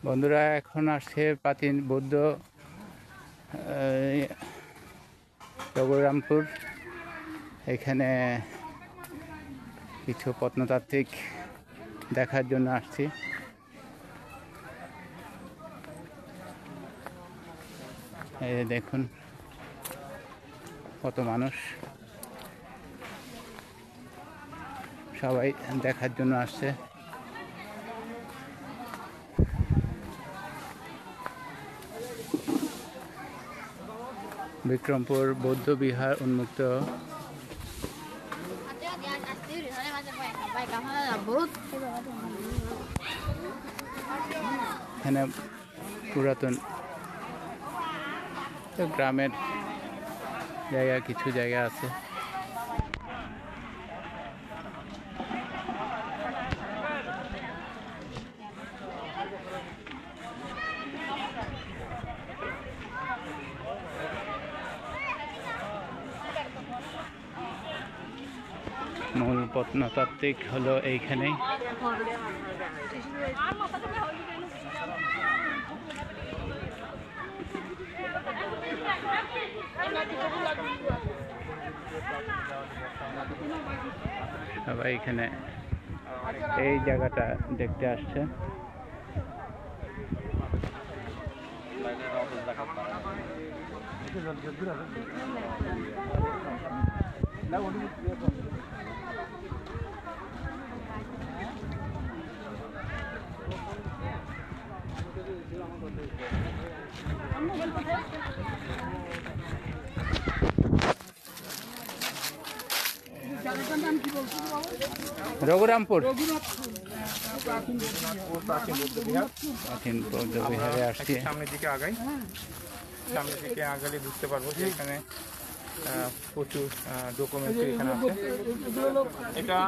বন্ধুরা এখন আসছে প্রাচীন বৌদ্ধ রঘুরামপুর। এখানে কিছু প্রত্নতাত্ত্বিক দেখার জন্য আসছি। এই দেখুন কত মানুষ, সবাই দেখার জন্য আসছে। বিক্রমপুর বৌদ্ধ বিহার উন্মুক্ত। এখানে পুরাতন গ্রামের জায়গা, কিছু জায়গা আছে। মূল প্রত্নতাত্ত্বিক হলো এইখানেই। সবাই এখানে এই জায়গাটা দেখতে আসছে। রঘুরামপুর প্রাচীন বৌদ্ধ বিহারে আসছি। সামনের দিকে আগাই, সামনের দিকে আগালে বুঝতে পারবো যে এখানে প্রচুর ডকুমেন্টারি এখানে আছে। এটা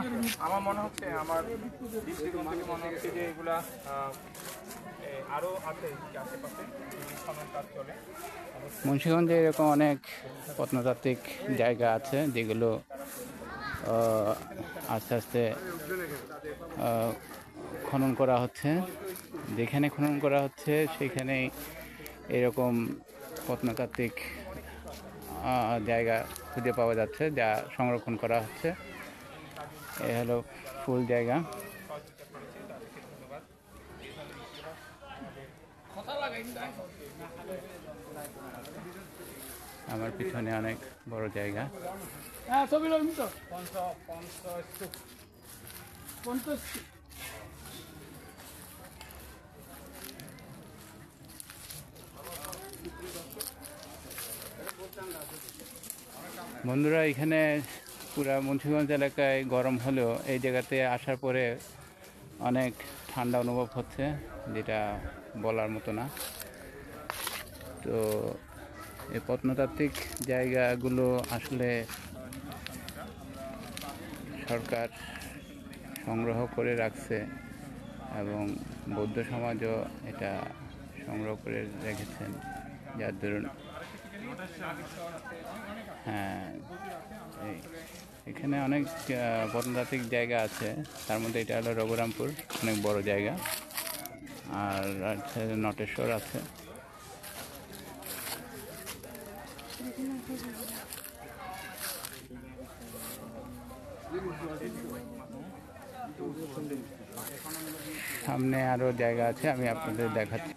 আমার মনে হচ্ছে, আমার দৃষ্টিকোণ থেকে মনে হচ্ছে যে এগুলা আরও আছে আশেপাশে কাজ চলে। মুন্সিগঞ্জে এরকম অনেক প্রত্নতাত্ত্বিক জায়গা আছে যেগুলো আস্তে আস্তে খনন করা হচ্ছে। যেখানে খনন করা হচ্ছে সেখানেই এরকম প্রত্নতাত্ত্বিক জায়গা খুঁজে পাওয়া যাচ্ছে, যা সংরক্ষণ করা হচ্ছে। এ হলো ফুল জায়গা। আমার পিছনে অনেক বড় জায়গা। বন্ধুরা, এখানে পুরা মুন্সিগঞ্জ এলাকায় গরম হলেও এই জায়গাতে আসার পরে অনেক ঠান্ডা অনুভব হচ্ছে, যেটা বলার মতো না। তো এই প্রত্নতাত্ত্বিক জায়গাগুলো আসলে সরকার সংগ্রহ করে রাখছে এবং বৌদ্ধ সমাজও এটা সংগ্রহ করে রেখেছেন, যার দরুন হ্যাঁ, এখানে অনেক প্রত্নতাত্ত্বিক জায়গা আছে। তার মধ্যে এটা হলো রঘুরামপুর, অনেক বড় জায়গা। আর আছে নটেশ্বর আছে। সামনে আরো জায়গা আছে, আমি আপনাদের দেখাচ্ছি।